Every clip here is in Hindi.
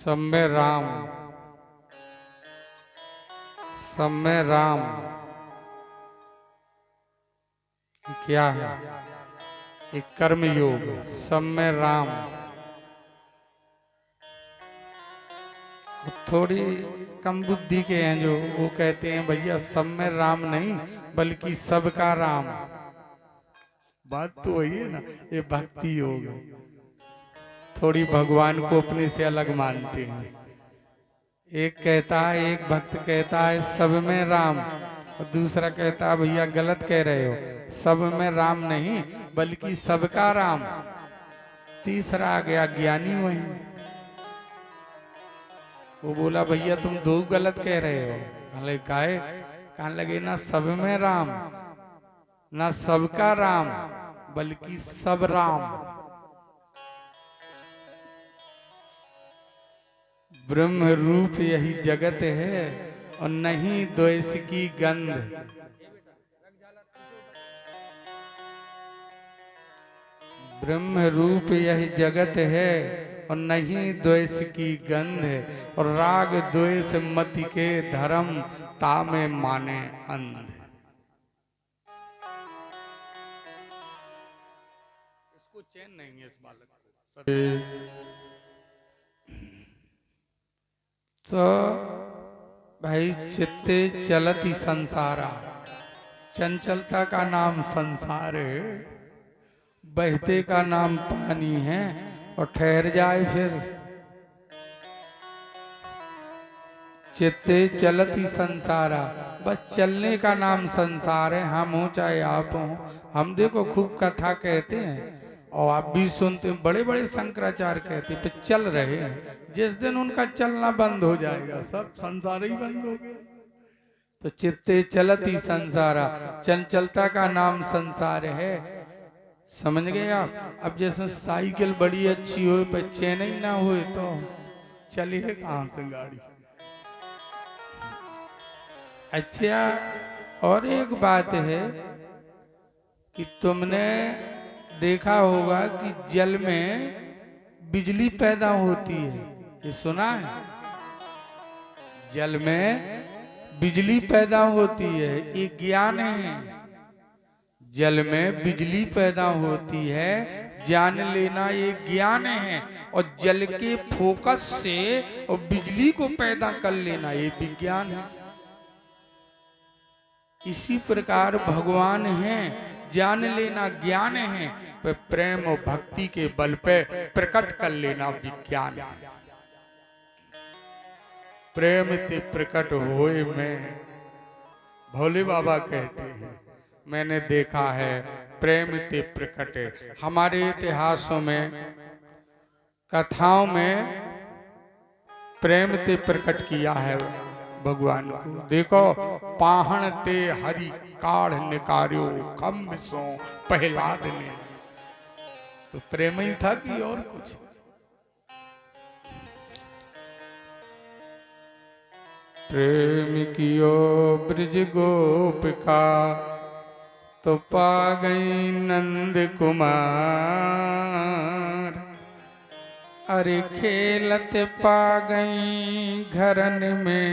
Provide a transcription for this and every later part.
सब में राम, सब में राम क्या है? एक कर्म योग, सब में राम। थोड़ी कम बुद्धि के हैं जो वो कहते हैं भैया सब में राम नहीं बल्कि सबका राम। बात तो वही है ना, ये भक्ति योग है। थोड़ी भगवान को अपने से अलग मानते हैं। एक कहता है, एक भक्त कहता है सब में राम, और दूसरा कहता है भैया गलत कह रहे हो, सब में राम नहीं बल्कि सबका राम। तीसरा आ गया ज्ञानी वही, वो बोला भैया तुम दो गलत कह रहे हो। कहले काहे? कहने लगे ना सब में राम ना सबका राम बल्कि सब राम। ब्रह्म रूप यही जगत है और नहीं द्वेष की गंध। ब्रह्म रूप यही जगत है और नहीं द्वेष की गंध। और राग द्वेष मति के धर्म तामे माने अंध। इसको चैन नहीं है इस बालक को। तो भाई चित्ते चलती संसारा, चंचलता का नाम संसार है, बहते का नाम पानी है और ठहर जाए फिर। चित्ते चलती संसारा, बस चलने का नाम संसार है। हम हो चाहे आप हो, हम देखो खूब कथा कहते हैं और आप भी सुनते हैं, बड़े बड़े शंकराचार्य कहते हैं पे चल रहे हैं। जिस दिन उनका चलना बंद हो जाएगा सब संसार ही बंद हो गया। तो चित्ते चलती संसारा, चंचलता का नाम संसार है। समझ गए आप? अब जैसे साइकिल बड़ी अच्छी हो पर चैन ही ना हो तो चली है कहां से गाड़ी। अच्छा, और एक बात है कि तुमने देखा होगा कि जल में बिजली पैदा होती है, ये सुना है? जल में बिजली पैदा होती है, ये ज्ञान है। जल में बिजली पैदा होती है, जान लेना ये ज्ञान है। और जल के फोकस से और बिजली को पैदा कर लेना ये विज्ञान है। इसी प्रकार भगवान है, जान लेना ज्ञान है, पर प्रेम और भक्ति के बल पे प्रकट कर लेना विज्ञान है। प्रेम ते प्रकट होए में, भोले बाबा कहते हैं, मैंने देखा है प्रेम ते प्रकट। हमारे इतिहासों में कथाओं में प्रेम ते प्रकट किया है भगवान को। देखो, पाहण ते हरि काढ़ निकार्यो खम्भ सो पहलाद ने। तो प्रेम ही था कि और कुछ? प्रेम कियो ब्रज गोपिका तो पा गई नंद कुमार। अरे खेलत पा गई घरन में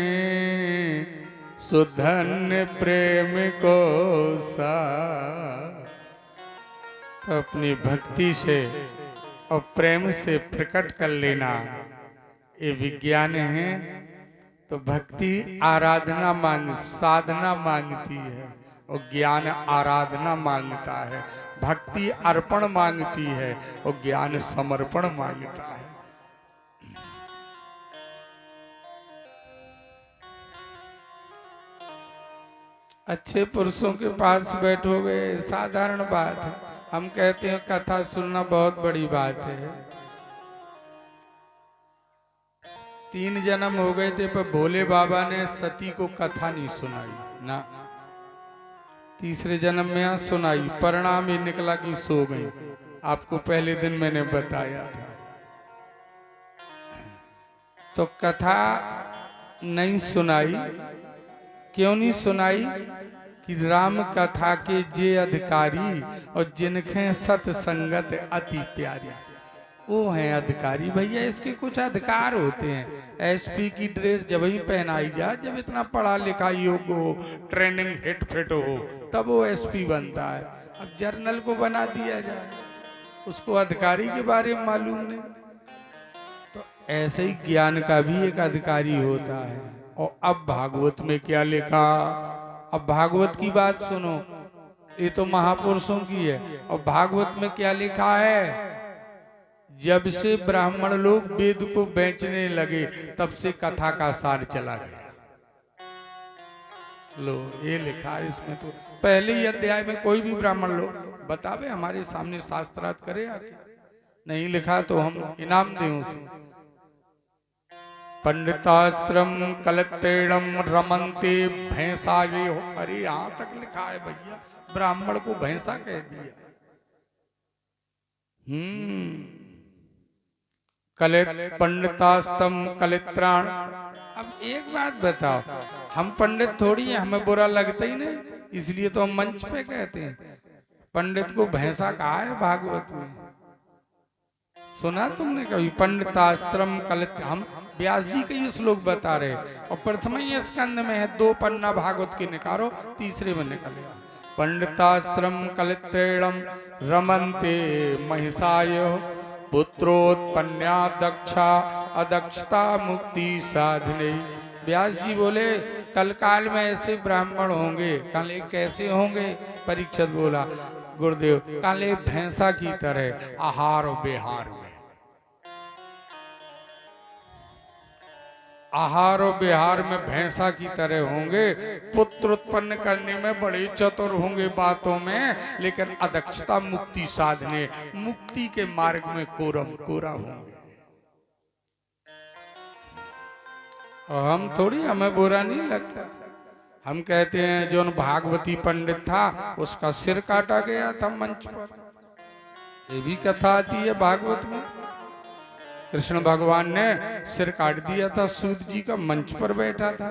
सुधन्य प्रेम को सा। तो अपनी भक्ति से और प्रेम से प्रकट कर लेना ये विज्ञान है। तो भक्ति आराधना साधना मांगती है और ज्ञान आराधना मांगता है। भक्ति अर्पण मांगती है और ज्ञान समर्पण मांगता है। अच्छे पुरुषों के पास बैठोगे साधारण बात है। हम कहते हैं कथा सुनना बहुत बड़ी बात है। 3 जन्म हो गए थे पर भोले बाबा ने सती को कथा नहीं सुनाई ना। तीसरे जन्म में यहाँ सुनाई, परिणाम ये निकला कि सो गई। आपको पहले दिन मैंने बताया था। तो कथा नहीं सुनाई, क्यों नहीं सुनाई? कि राम कथा के जे अधिकारी और जिनके सत संगत अति प्यारी। वो हैं अधिकारी भैया, इसके कुछ अधिकार होते हैं। एसपी की ड्रेस जब ही पहनाई जाए जब इतना पढ़ा लिखा योग्य हो, ट्रेनिंग हिट फिट हो, तब वो एसपी बनता है। अब जर्नल को बना दिया जाए, उसको अधिकारी के बारे में मालूम नहीं। तो ऐसे ही ज्ञान का भी एक अधिकारी होता है। और अब भागवत में क्या लिखा, अब भागवत की बात सुनो, ये तो महापुरुषों की है। और भागवत में क्या लिखा है, जब से ब्राह्मण लोग वेद को बेचने लगे तब से कथा का सार चला गया। लो ये लिखा है इसमें। तो पहले ही अध्याय में कोई भी ब्राह्मण लोग बतावे, हमारे सामने शास्त्रार्थ करे आके, नहीं लिखा तो हम इनाम दें उसे। पंडितास्त्रम कलत्रेणम रमनते भैंसा ये हो, अरे यहां तक लिखा है भैया, ब्राह्मण को भैंसा कह दिया। कलित पंडितास्तम कलित्राण। अब एक बात बताओ, हम पंडित थोड़ी हैं, हमें बुरा लगता ही नहीं, इसलिए तो हम मंच पे कहते हैं। पंडित को भैंसा कहा है भागवत में, सुना तुमने कभी? पंडितास्त्रम कलित, हम व्यास जी के ये श्लोक बता रहे। और प्रथम ही स्कंद में है, 2 पन्ना भागवत के निकालो, तीसरे में निकलेगा। पंडितास्त्रम कलित्रेणम रमन्ते महिषाय पुत्रोत्पन्या दक्षा अदक्षता मुक्ति साधने। व्यास जी बोले कल काल में ऐसे ब्राह्मण होंगे। काले कैसे होंगे? परीक्षित बोला गुरुदेव, काले भैंसा की तरह आहार और विहार में, आहार और विहार में भैंसा की तरह होंगे। पुत्र उत्पन्न करने में बड़े चतुर होंगे बातों में, लेकिन अदक्षता मुक्ति साधने, मुक्ति के मार्ग में कोरा होंगे। और हम थोड़ी, हमें बुरा नहीं लगता। हम कहते हैं जो भागवती पंडित था उसका सिर काटा गया था मंच पर, ये भी कथा आती है भागवत में। कृष्ण भगवान ने सिर काट दिया था सूत जी का, मंच पर बैठा था।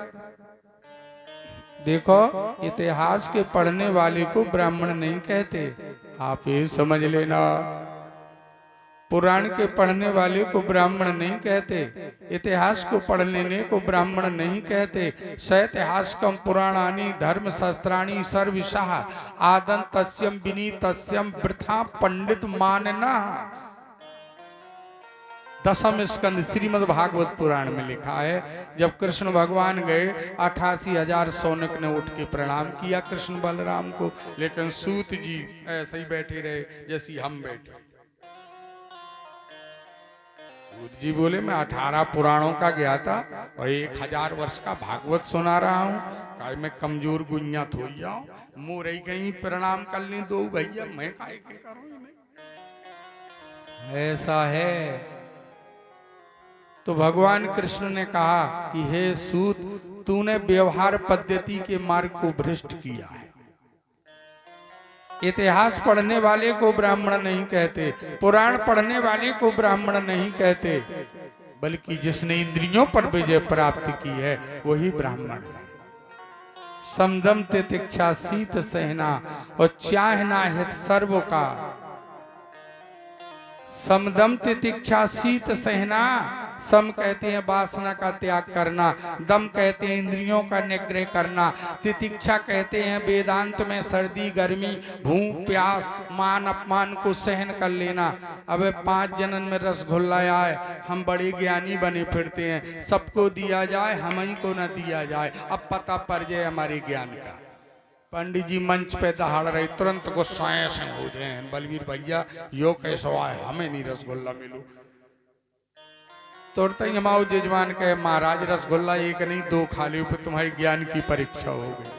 देखो, इतिहास के पढ़ने वाले को ब्राह्मण नहीं कहते, आप ये समझ लेना। पुराण के पढ़ने वाले को ब्राह्मण नहीं कहते, इतिहास को पढ़ लेने को ब्राह्मण नहीं कहते। सैतिहासिकम पुराणानि धर्म शस्त्राणि सर्वशाह आदन्तस्यम विनीतस्यम वृथा पंडित मानना। 10वें स्कंद श्रीमद् भागवत पुराण में लिखा है, जब कृष्ण भगवान गए 88,000 सौनक ने उठ के प्रणाम किया कृष्ण बलराम को, लेकिन सूत जी ऐसे ही बैठे रहे जैसे हम बैठे। सूत जी बोले मैं 18 पुराणों का गया था और 1000 वर्ष का भागवत सुना रहा हूँ, मैं कमजोर गुइया थो जाऊं, मोरई कहीं प्रणाम कर ली दो भैया, मैं काहे के करूं? ऐसा है। तो भगवान कृष्ण ने कहा कि हे सूत, तूने व्यवहार पद्धति के मार्ग को भ्रष्ट किया है। इतिहास पढ़ने वाले को ब्राह्मण नहीं कहते, पुराण पढ़ने वाले को ब्राह्मण नहीं कहते, बल्कि जिसने इंद्रियों पर विजय प्राप्त की है वही ब्राह्मण है। समदम तितिक्षा शीत सहना और चाहना हित सर्व का। समदम तितिक्षा शीत सहना, सम कहते हैं वासना का त्याग करना, दम कहते हैं इंद्रियों का निग्रह करना, तितिक्षा कहते हैं वेदांत में सर्दी गर्मी भूख प्यास मान अपमान को सहन कर लेना। अबे 5 जन्म में रसगुल्ला आए, हम बड़े ज्ञानी बने फिरते हैं, सबको दिया जाए हम ही को न दिया जाए, अब पता पड़ जाए हमारे ज्ञान का। पंडित जी मंच पे दहाड़ रहे, तुरंत गुस्साए से हो जाए, बलवीर भैया यो कैसो आए, हमें नहीं रसगुल्ला मिलू। तोड़ते ही हमारे जजमान कहे महाराज रसगुल्ला 1 नहीं 2 खा लो, पर तुम्हारी ज्ञान की परीक्षा हो गई।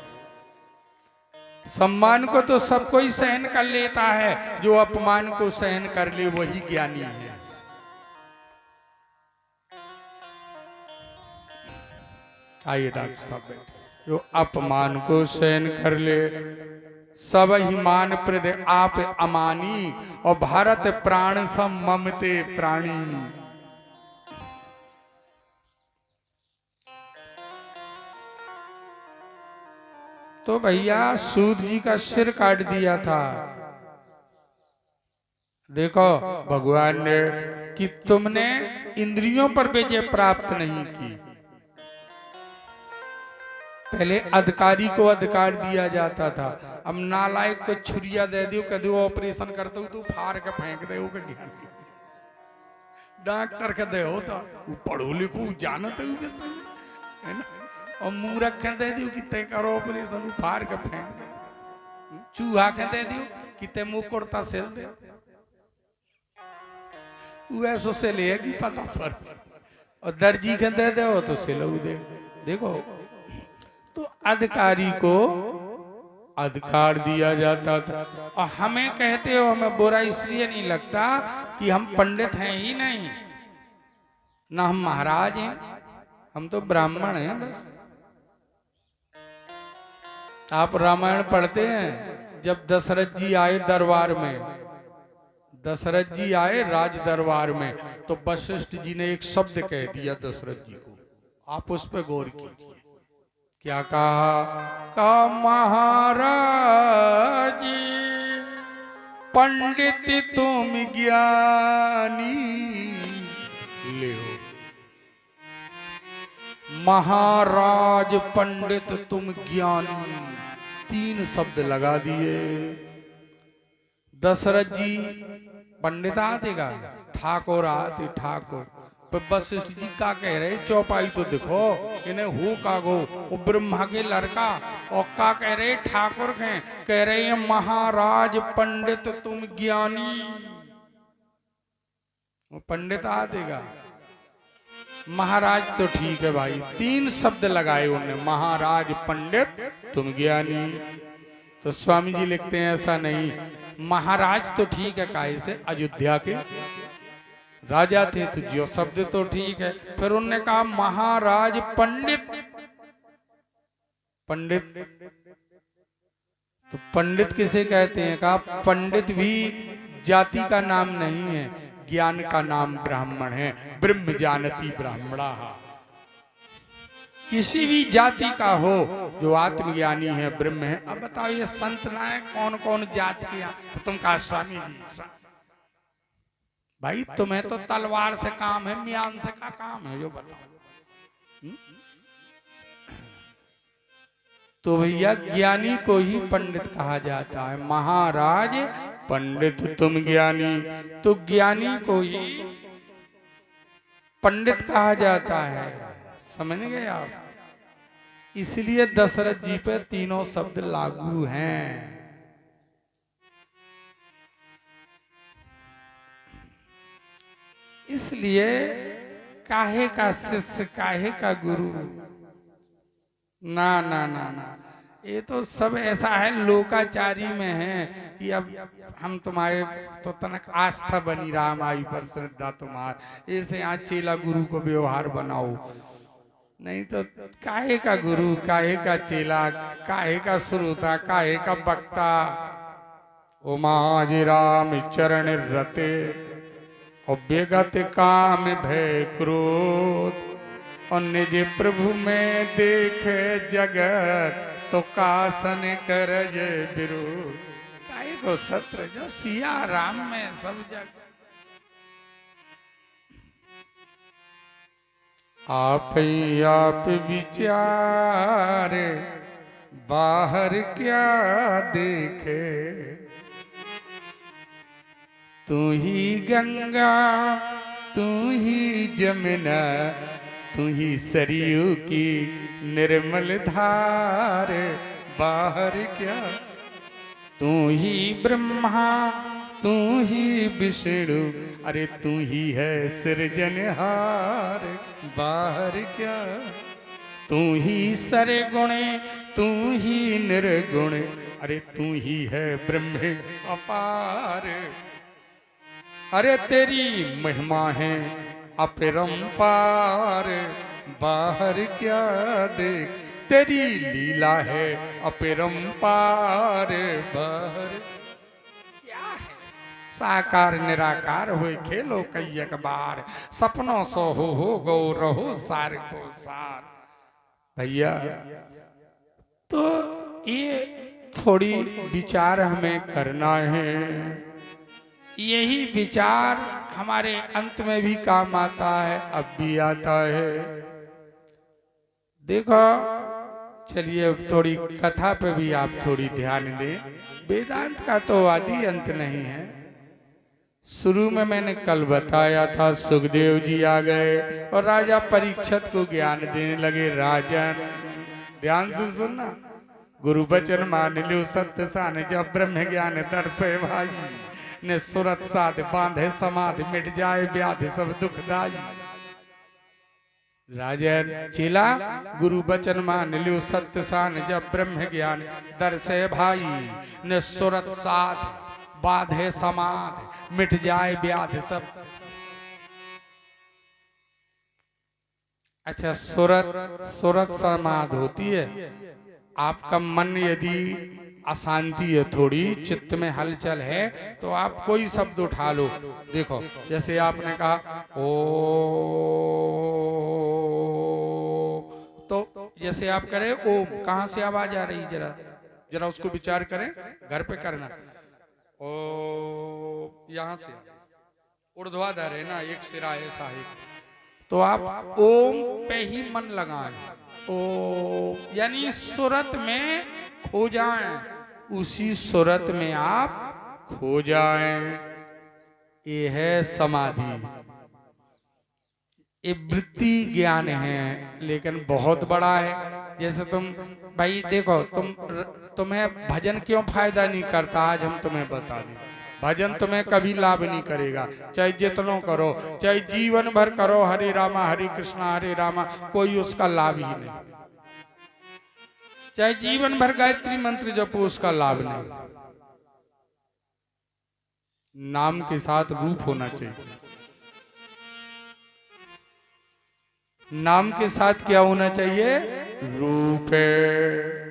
सम्मान को तो सब कोई सहन कर लेता है, जो अपमान को सहन कर ले वही ज्ञानी है। आइए डॉक्टर साहब बैठे। जो अपमान को सहन कर ले सब ही मान प्रद आप अमानी, और भारत प्राण सम ममते प्राणी। तो भैया सूत जी का सिर काट दिया था, देखो भगवान ने कि तुमने इंद्रियों पर विजय प्राप्त नहीं की। पहले अधिकारी को अधिकार दिया जाता था, अब नालायक को छुरिया दे दियो, कह दो ऑपरेशन करते हो तू फाड़ के फेंक दे, डॉक्टर के दे हो तो पढ़ो लिखो जानते हो कैसे है ना, और मूर्ख के दे दियो कि ते करो ऑपरेशन फाड़ के फेंक दे, चूहा के दे दियो कि ते मुंह कुर्ता सिल दे, वैसो से लेगी पता फर्ज, और दर्जी के दे दो तो सिलऊ दे। देखो तो अधिकारी को अधिकार दिया जाता था, और हमें कहते हो हमें बुरा इसलिए नहीं लगता कि हम पंडित हैं ही नहीं, ना हम महाराज हैं, हम तो ब्राह्मण हैं बस। आप रामायण पढ़ते हैं, जब दशरथ जी आए दरबार में, दशरथ जी आए राज दरबार में, तो वशिष्ठ जी ने एक शब्द कह दिया दशरथ जी को, आप उस पर गौर कीजिए। क्या कहा महाराज पंडित तुम ज्ञानी ले हो, महाराज पंडित तुम ज्ञानी, तीन शब्द लगा दिए। दशरथ जी पंडित आते का ठाकुर आते ठाकुर, वशिष्ठ जी का कह रहे चौपाई तो देखो इन्हें हो का गो, वो ब्रह्मा के लड़का, और का कह रहे ठाकुर के, कह रहे हैं महाराज पंडित तुम ज्ञानी, वो पंडित आ देगा, महाराज तो ठीक है भाई, तीन शब्द लगाए उन्होंने, महाराज पंडित तुम ज्ञानी। तो स्वामी जी लिखते हैं ऐसा नहीं, महाराज तो ठीक है, काहे से अयोध्या के राजा थे तो जो शब्द तो ठीक है, फिर उन्होंने कहा महाराज पंडित, पंडित तो पंडित किसे कहते हैं, कहा पंडित भी जाति का नाम नहीं है, ज्ञान का नाम ब्राह्मण है, ब्रह्म जानती ब्राह्मणा, किसी भी जाति का हो जो आत्मज्ञानी है ब्रह्म है। अब बताओ ये संत ना है कौन कौन जाति के, तो तुम कहा स्वामी जी भाई तुम्हें तो तलवार से काम है, म्यान से का काम है, जो बताओ। तो भैया ज्ञानी को ही पंडित कहा जाता है, महाराज पंडित तुम ज्ञानी, तो ज्ञानी को ही पंडित कहा जाता है, समझ गए आप। इसलिए दशरथ जी पे तीनों शब्द लागू हैं। इसलिए काहे का शिष्य काहे का गुरु, ना ना ना ना, ये तो सब ऐसा है लोकाचारी में है कि अब हम तुम्हारे तो तनक आस्था बनी रहा हमारी पर, श्रद्धा तुम्हार, ऐसे यहाँ चेला गुरु को व्यवहार बनाओ, नहीं तो काहे का गुरु काहे का चेला, काहे का श्रोता काहे का वक्ता। उमा जी राम चरण रते अव्यगत काम भय क्रोध, और निज प्रभु में देखे जगत तो कासन कर ये विरोध। काहे को सत्र जो सिया राम में सब जग, आप ही आप विचार बाहर क्या देखे, तू ही गंगा तू ही जमुना तू ही सरयू की निर्मल धार, बाहर क्या, तू ही ब्रह्मा तू ही विष्णु, अरे तू ही है सृजनहार, बाहर क्या, तू ही सरगुण तू ही निर्गुण, अरे तू ही है ब्रह्म अपार, अरे तेरी महिमा है अपरंपार, बाहर क्या देख, तेरी लीला है अपरंपार, बाहर क्या है, साकार निराकार हुए खेलो कई एक बार, सपनों सो हो गो रहो सार को सार। भैया तो ये थोड़ी विचार हमें करना है यही विचार हमारे अंत में भी काम आता है, अब भी आता है। देखो, चलिए अब थोड़ी कथा पे भी आप थोड़ी ध्यान दें। वेदांत का तो आदि अंत नहीं है। शुरू में मैंने कल बताया था, सुखदेव जी आ गए और राजा परीक्षित को ज्ञान देने लगे। राजन, ध्यान से सुनना, गुरु बचन मान लो सत्य सान, जब ब्रह्म ज्ञान दर्शे भाई, ने सुरत साध बांधे समाधि, मिट जाए व्याधि सब दुखदाई। राजन, चेला, गुरु बचन मान लो सत्य सान, जब ब्रह्म ज्ञान दर्शे भाई, ने सुरत साध बांधे समाधि, मिट जाए व्याधि सब। अच्छा, सुरत समाधि होती है, आपका मन यदि अशांति है, थोड़ी चित्त में हलचल है, तो आप कोई शब्द उठा लो। देखो, जैसे आपने कहा ओ, तो जैसे आप करें ओम, कहां से आवाज आ रही, जरा जरा उसको विचार करें, घर पे करना। ओ, यहां से ऊर्ध्वाधर है ना, एक सिरा है साहिब, तो आप ओम पे ही मन लगाएं। ओ यानी सुरत में खो जाएं, उसी सुरत में आप खो जाएं, ये है समाधि। ये वृत्ति ज्ञान है, लेकिन बहुत बड़ा है। जैसे तुम भाई देखो, तुम्हें भजन क्यों फायदा नहीं करता, आज हम तुम्हें बता दें। भजन तुम्हें कभी लाभ नहीं करेगा, चाहे जितनों करो, चाहे जीवन भर करो हरे रामा हरे कृष्णा हरे रामा, कोई उसका लाभ ही नहीं। चाहे जीवन भर गायत्री मंत्र जपो, उसका लाभ नहीं। नाम के साथ रूप होना चाहिए। नाम के साथ क्या होना चाहिए? रूप है।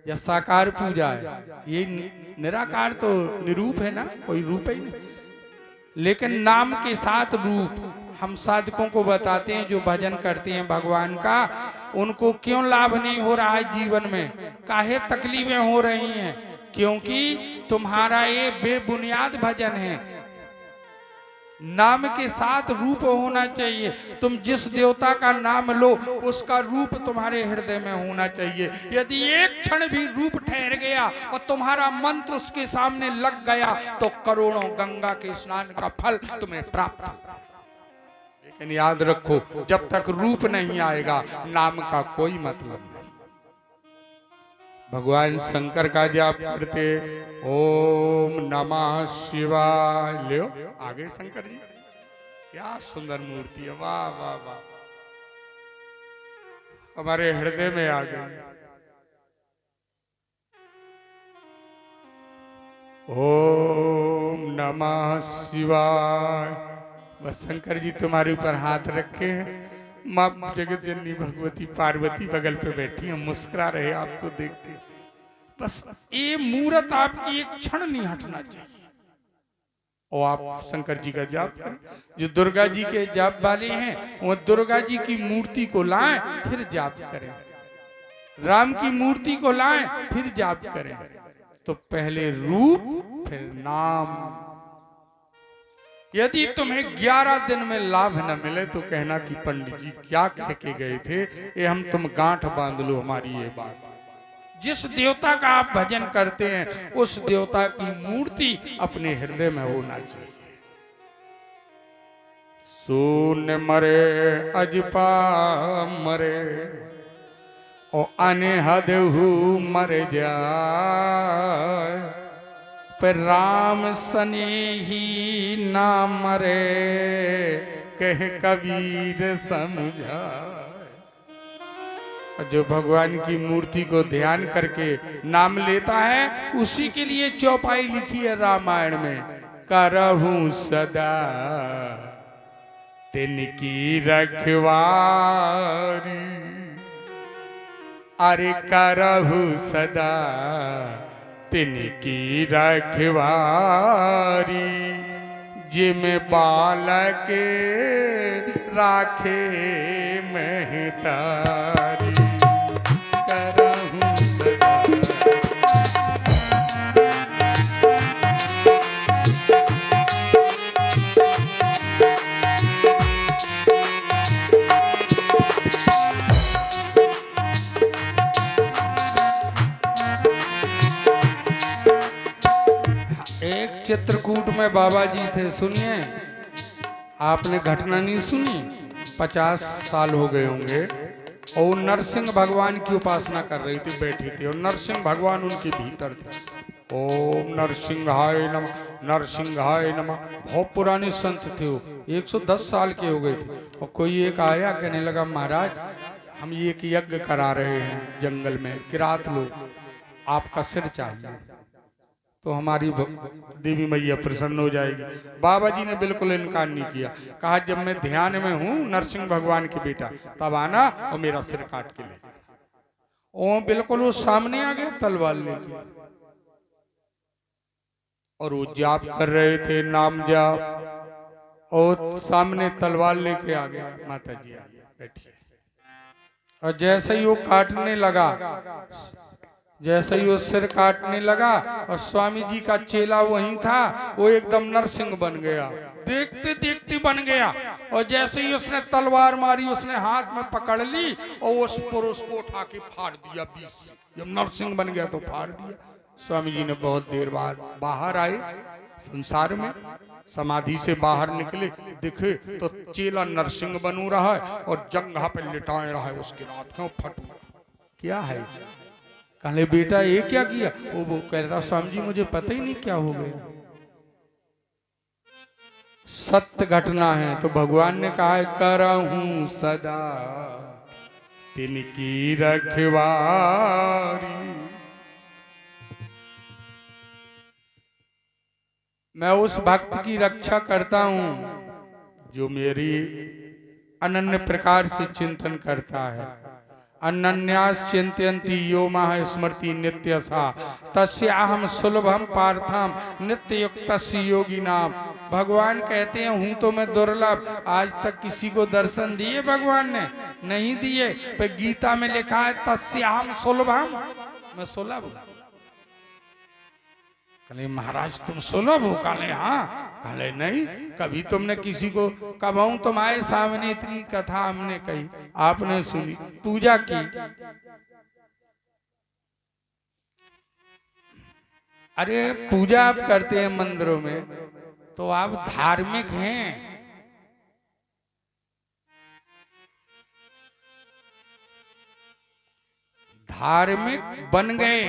या साकार पूजा है, ये निराकार तो निरूप है ना, कोई रूप ही नहीं। लेकिन नाम के साथ रूप हम साधकों को बताते हैं, जो भजन करते हैं भगवान का, उनको क्यों लाभ नहीं हो रहा है जीवन में, काहे तकलीफें हो रही हैं, क्योंकि तुम्हारा ये बेबुनियाद भजन है। नाम के साथ रूप होना चाहिए। तुम जिस देवता का नाम लो, उसका रूप तुम्हारे हृदय में होना चाहिए। यदि एक क्षण भी रूप ठहर गया और तुम्हारा मंत्र उसके सामने लग गया, तो करोड़ों गंगा के स्नान का फल तुम्हें प्राप्त होगा। लेकिन याद रखो, जब तक रूप नहीं आएगा, नाम का कोई मतलब नहीं। भगवान शंकर का जाप करते, ओम नमः शिवाय। ले आगे शंकर जी, क्या सुंदर मूर्ति है, वाह वाह वाह, हमारे हृदय में आ गई। ओम नमः शिवाय। बस शंकर जी तुम्हारे ऊपर हाथ रखे हैं, माँ जगत जननी भगवती पार्वती बगल पे बैठी है, मुस्कुरा रहे आपको देख के। बस ये मूर्त आपकी एक क्षण नहीं हटना चाहिए। और आप शंकर जी का जाप करें। जो दुर्गा जी के जाप वाले हैं, वो दुर्गा जी की मूर्ति को लाएं, फिर जाप करें। राम की मूर्ति को लाएं, फिर जाप करें। तो पहले रूप, फिर नाम। यदि तुम्हें 11 दिन में लाभ न मिले, तो कहना कि पंडित जी क्या कह के गए थे, ये हम तुम गांठ बांध लो हमारी ये बात। जिस देवता का आप भजन करते हैं, उस देवता की मूर्ति अपने हृदय में होना चाहिए। शून्य मरे अजपा मरे, और अनहद मर जाए, पर राम सने ही ना मरे, कह कबीर समझाए। जो भगवान की मूर्ति को ध्यान करके नाम लेता है, उसी के लिए चौपाई लिखी है रामायण में, करहूं सदा तिनकी रखवारी, अरे करहूं सदा तिनकी रखवारी, जिम बालक राखे महतारी, करहूं सदा। चित्रकूट में बाबा जी थे, सुनिए, आपने घटना नहीं सुनी? 50 साल हो गए होंगे और नरसिंह भगवान की उपासना कर रही थी, बैठी थी, और नरसिंह भगवान उनके भीतर थे। ओम नरसिंहाय नमः, नरसिंहाय नमः। बहुत पुराने संत थे वो, 110 साल के हो गए थे। और कोई एक आया, कहने लगा महाराज हम ये एक यज्ञ करा रहे हैं जंगल में, किरात लोग, आपका सिर चाहिए तो हमारी देवी मैया प्रसन्न हो जाएगी। बाबा जी ने बिल्कुल इनकार नहीं किया, कहा जब मैं ध्यान में हूं नरसिंह भगवान के बेटा, तब आना और मेरा सिर काट के ले जाना। ओ बिल्कुल वो सामने आ गया तलवार लेके, और वो जाप कर रहे थे, नाम जाप, और सामने तलवार लेके आ गया। माता जी आ गया, बैठिए। और जैसे ही वो काटने लगा, जैसे ही वो सिर काटने लगा, और स्वामी जी का चेला वहीं था, वो एकदम नरसिंह बन गया, देखते देखते बन गया। और जैसे ही उसने तलवार मारी, उसने हाथ में पकड़ ली और उस पुरुष को उठा के फाड़ दिया 20। जब नरसिंह बन गया तो फाड़ दिया। स्वामी जी ने बहुत देर बाद बाहर आए संसार में, समाधि से बाहर निकले, दिखे तो चेला नरसिंह बनू रहा है और जंघा पे लिटाए रहा है, उसके रात क्यों फट क्या है? कहले बेटा ये क्या किया? वो कह रहा स्वामी जी मुझे पता ही नहीं क्या हो गया। सत्य घटना है। तो भगवान ने कहा करहूं सदा तिनकी रखवारी, मैं उस भक्त की रक्षा करता हूं जो मेरी अनन्य प्रकार से चिंतन करता है। अनन्यास चिंतयन्ति यो माह स्मृति नित्यसा तस्याहम सुलभम पार्थम नित्य युक्तस्य योगिनाम। भगवान कहते हैं हूं तो मैं दुर्लभ, आज तक किसी को दर्शन दिए भगवान ने? नहीं दिए। पर गीता में लिखा है तस्याहम सुलभम, मैं सुलभ हूं। कहले महाराज तुम सुलभ हो? कहले हाँ। कहले नहीं, कभी तुमने किसी को, कब हूं तुम्हारे सामने इतनी कथा हमने कही, आपने सुनी, पूजा की। अरे पूजा आप करते हैं मंदिरों में तो आप धार्मिक हैं। धार्मिक बन गए,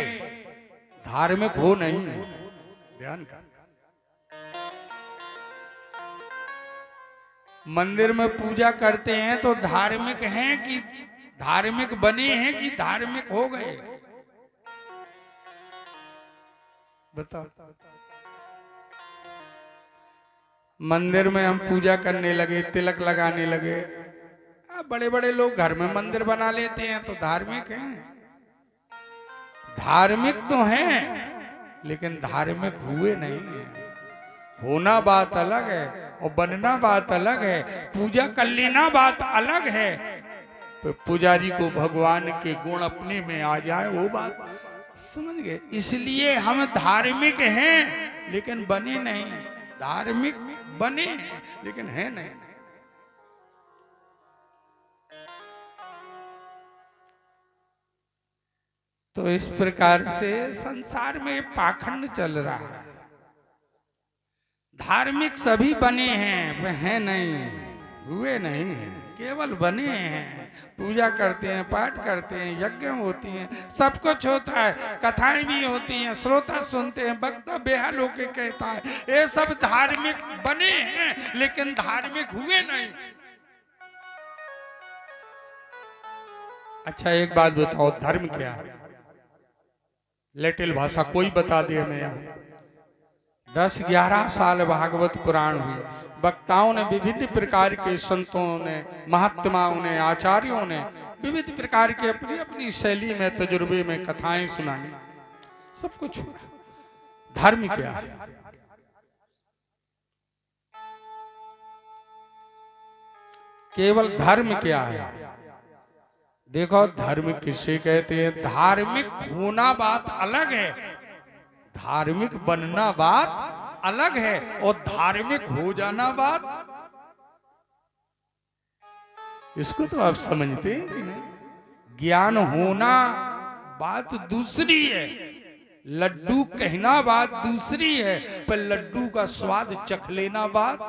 धार्मिक हो नहीं। ध्यान कर, मंदिर में पूजा करते हैं तो धार्मिक हैं कि धार्मिक बने हैं कि धार्मिक हो गए? बताओ। मंदिर में हम पूजा करने लगे, तिलक लगाने लगे, बड़े बड़े लोग घर में मंदिर बना लेते हैं तो धार्मिक हैं। धार्मिक तो हैं लेकिन धार्मिक हुए नहीं है। होना बात अलग है और बनना बात अलग है। पूजा कर लेना बात अलग है। तो पुजारी को भगवान के गुण अपने में आ जाए वो बात, समझ गए? इसलिए हम धार्मिक हैं लेकिन बने नहीं। धार्मिक बने लेकिन है नहीं। तो इस प्रकार से संसार में पाखंड चल रहा है। धार्मिक सभी बने हैं, वे हैं नहीं, हुए नहीं हैं, केवल बने हैं। पूजा करते हैं, पाठ करते हैं, यज्ञ होती हैं, सब कुछ होता है, कथाएं भी होती हैं, श्रोता सुनते हैं, वक्ता बेहाल होके कहता है। ये सब धार्मिक बने हैं लेकिन धार्मिक हुए नहीं। अच्छा एक बात बताओ, धर्म क्या है? लेटिल भाषा कोई बता दे हमें। यहाँ 10-11 साल भागवत पुराण हुई, वक्ताओं ने, विभिन्न प्रकार के संतों ने, महात्माओं ने, आचार्यों ने विविध प्रकार के अपनी अपनी शैली में, तजुर्बे में कथाएं सुनाई, सब कुछ हुआ। धर्म क्या है? केवल धर्म क्या है? देखो धर्म किसे कहते हैं? धार्मिक होना बात अलग है, धार्मिक बनना बात अलग है, और धार्मिक हो जाना बात, इसको तो आप समझते हैं कि नहीं? ज्ञान होना बात दूसरी है लड्डू कहना बात दूसरी है, पर लड्डू का स्वाद चख लेना बात।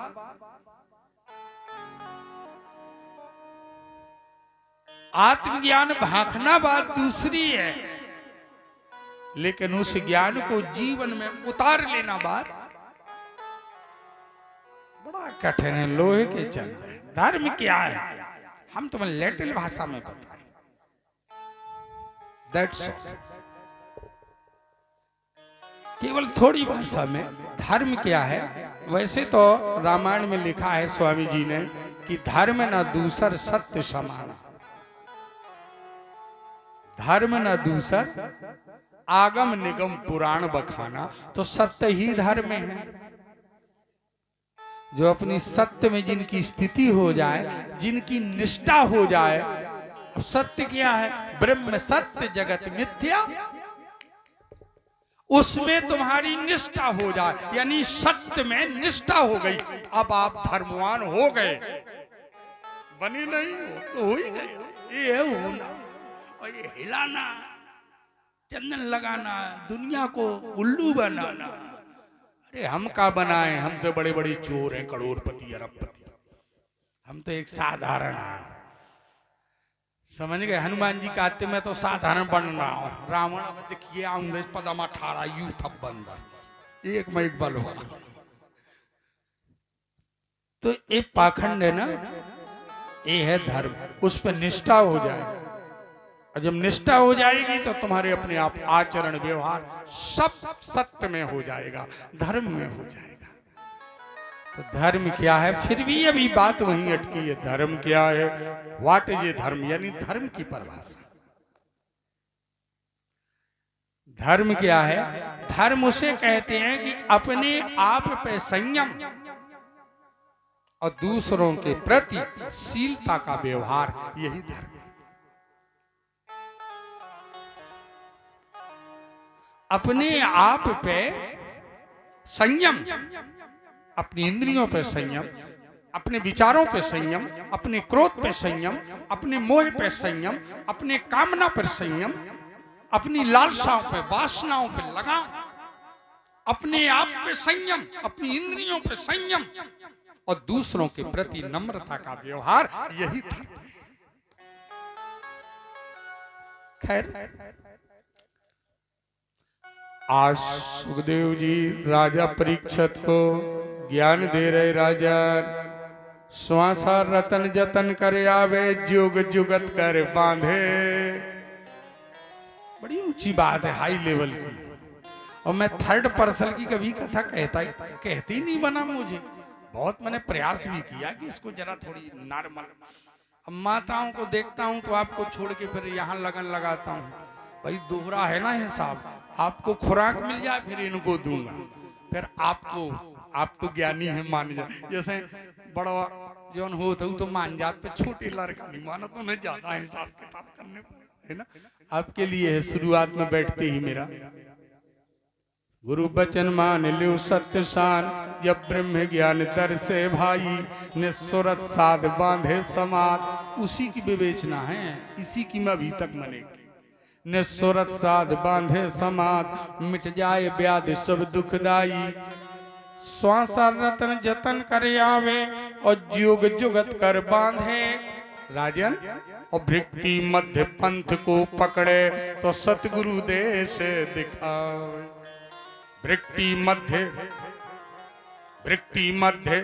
आत्मज्ञान भाखना बात दूसरी है, लेकिन उस ज्ञान को जीवन में उतार लेना बात बड़ा कठिन है। लोहे के चल रहे धर्म क्या है, हम तुम्हें लैटिन भाषा में बताएं। दैट्स केवल थोड़ी भाषा में धर्म क्या है। वैसे तो रामायण में लिखा है स्वामी जी ने कि धर्म न दूसर सत्य समान, धर्म न दूसर आगम निगम पुराण बखाना। तो सत्य ही धर्म है। जो अपनी सत्य में जिनकी स्थिति हो जाए, जिनकी निष्ठा हो जाए। अब सत्य क्या है? ब्रह्म सत्य जगत मिथ्या, उसमें तुम्हारी निष्ठा हो जाए, यानी सत्य में निष्ठा हो गई। अब आप धर्मवान हो गए, बनी नहीं हो तो हो ही गए। ये है होना, और ये हिलाना, चंदन लगाना, दुनिया को उल्लू बनाना। अरे हम का बनाए, हमसे बड़े बड़े चोर हैं, करोड़पति अरबपति। हम तो एक साधारण हैं, समझ गए। हनुमान जी कहते मैं तो साधारण बन रहा हूं। रावण देखिए आऊंगे पदमा 18 यू था बंदर, एक में एक बल होगा। तो एक पाखंड है ना, ये है धर्म। उस पर निष्ठा हो जाए, और जब निष्ठा हो जाएगी तो तुम्हारे अपने आप आचरण व्यवहार सब सत्य में हो जाएगा, धर्म में हो जाएगा। तो धर्म क्या है? फिर भी अभी बात वहीं अटकी है। धर्म क्या है? व्हाट इज ए धर्म, यानी धर्म की परिभाषा। धर्म क्या है? धर्म उसे कहते हैं कि अपने आप पे संयम और दूसरों के प्रति शीलता का व्यवहार, यही धर्म है। अपने आप पे संयम, अपनी इंद्रियों पे संयम, अपने विचारों पे संयम, अपने क्रोध पे संयम, अपने मोह पे संयम, अपने कामना पर संयम, अपनी लालसाओं पे वासनाओं पे लगाम, अपने आप पे संयम, अपनी इंद्रियों पे संयम और दूसरों के प्रति नम्रता का व्यवहार, यही धर्म है। खैर, आज सुखदेव जी राजा परीक्षित को ज्ञान दे रहे। राजा श्वासा रतन जतन कर आवे, जुग जुगत कर बांधे। बड़ी ऊंची बात है, हाई लेवल की। और मैं थर्ड पर्सन की कभी कथा कहती ही नहीं बना। मुझे बहुत मैंने प्रयास भी किया कि इसको जरा थोड़ी नॉर्मल। अब माताओं को देखता हूं तो आपको छोड़ के फिर यहाँ लगन लगाता हूँ। भाई दोहरा है ना हिसाब, आपको खुराक मिल जाए फिर इनको दूंगा, फिर आपको, आप तो ज्ञानी है मान जाए। जैसे बड़ा जौन हो तो मान जात पे छोटे लड़का नहीं माना तो नहीं ज्यादा हिसाब किताब करने है ना। आपके लिए है शुरुआत में बैठते ही मेरा गुरु बचन मान लो सत्य शान, जब ब्रह्म ज्ञान दर से भाई, निस्वरत साध बांधे समाज। उसी की विवेचना है, इसी की मैं अभी तक मनेगी। निस्वरत साध बांधे समाज, मिट जाए व्याधि सब दुखदाई। श्वासा रतन जतन कर आवे, और जुग जुगत कर बांधे। राजन, और भृक्ति मध्य पंथ को पकड़े, तो सतगुरु देश दिखावे। भृक्ति मध्य, भृक्ति मध्य।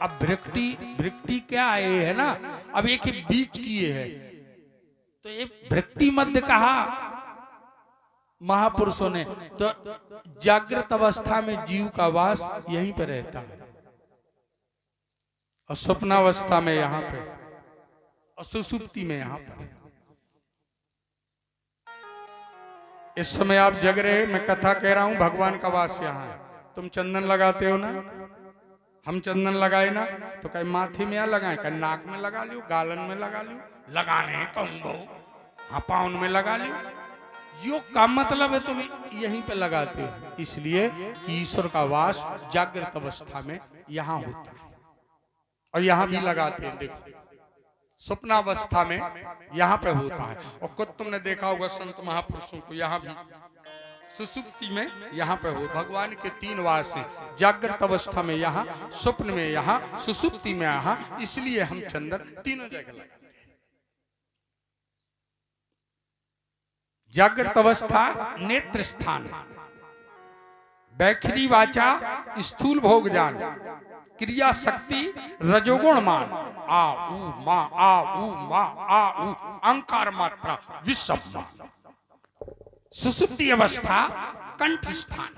अब भृक्ति क्या है ना, अब एक ही बीच किए है, तो ये भृक्ति मध्य कहा महापुरुषों ने। तो जागृत अवस्था में जीव का वास यहीं पे रहता है, और स्वप्नावस्था में यहाँ पे, और सुसुप्ति में यहाँ पर। इस समय आप जग रहे, मैं कथा कह रहा हूं, भगवान का वास यहाँ है। तुम चंदन लगाते हो ना, हम चंदन लगाए ना, तो कहीं माथे में या लगाए, कहीं नाक में लगा लियो, गालन में लगा लियो, लगाने कहूँ हाँ पाउन में लगा लियो। जो का मतलब है तुम यहीं पे लगाते हो, इसलिए कि ईश्वर का वास जागृत अवस्था में यहाँ होता है। और यहाँ भी लगाते हैं, देखो स्वप्नावस्था में यहाँ पे होता है। और खुद तुमने देखा होगा संत महापुरुषों को, यहाँ भी सुसुप्ति में यहाँ पे हो, भगवान के 3 वास हैं, जागृत अवस्था में यहाँ, स्वप्न में यहाँ, सुसुप्ति में यहाँ, इसलिए हम चंदन तीनों जगह लगाते हैं। जागृत अवस्था नेत्र स्थान, बैखरी वाचा स्थूल भोग जान, क्रिया शक्ति रजोगुण मान, आ ऊ मा आ ऊ अंकार मात्रा विषम मान। सुसुप्ति अवस्था कंठ स्थान,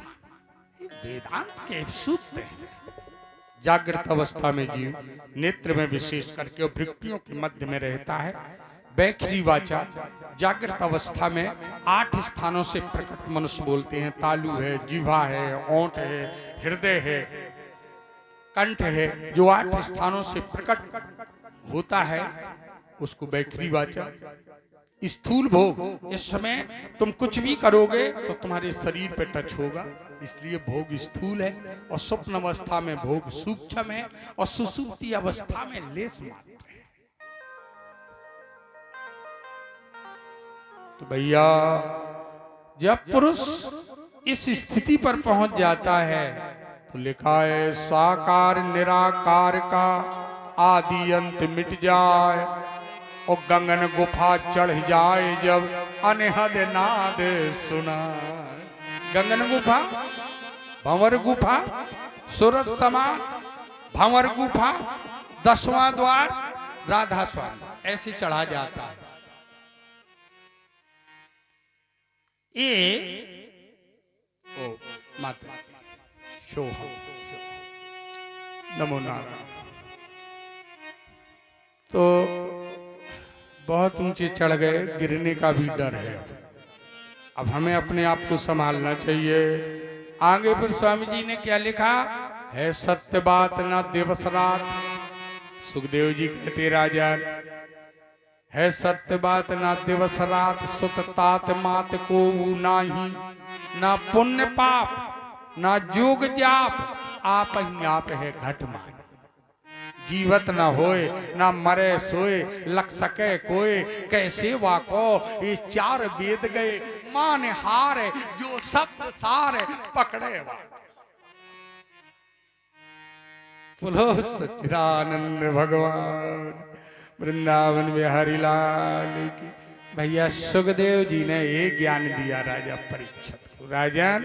वेदांत के सूत्र हैं। जागृत अवस्था में जीव नेत्र में विशेष करके वृत्तियों के मध्य में रहता है। बैखरी वाचा, जागृत अवस्था में 8 स्थानों से प्रकट मनुष्य बोलते हैं। तालु है, जिह्वा है, ओंठ है, हृदय है, कंठ है, जो 8 स्थानों से प्रकट होता है उसको बैखरी वाचा। स्थूल भोग, इस समय तुम कुछ भी करोगे तो तुम्हारे शरीर पे टच होगा, इसलिए भोग स्थूल है। और स्वप्न अवस्था में भोग सूक्ष्म है, और सुसुप्ति अवस्था में लेस मात्र है। तो भैया जब पुरुष इस स्थिति पर पहुंच जाता है तो लिखा है साकार निराकार का आदि अंत मिट जाए, और गगन गुफा चढ़ जाए जब अनहद नाद सुना। गगन गुफा, भंवर गुफा, सूरत समान, भंवर गुफा, 10वां द्वार, राधा स्वामी, ऐसे चढ़ा जाता है। ओ माता शो नमो नारायण। तो बहुत ऊंचे चढ़ गए, गिरने का भी डर है। अब हमें अपने आप को संभालना चाहिए। आगे फिर स्वामी जी ने क्या लिखा है, सत्य बात न दिवस रात। सुखदेव जी कहते राजन, है सत्य बात न दिवस रात, सुत तात मात को नाही, ना पुण्य पाप ना जोग जाप, आप ही आप है घट मान। जीवत न होए ना मरे सोए, लग सके कोई कैसे वाको। ये 4 वेद गए मान हार, जो शब्द सार पकड़े वा। बोलो सच्चिदानंद भगवान वृंदावन बिहारी लाल की। भैया सुखदेव जी ने ये ज्ञान दिया राजा परीक्षित को। राजन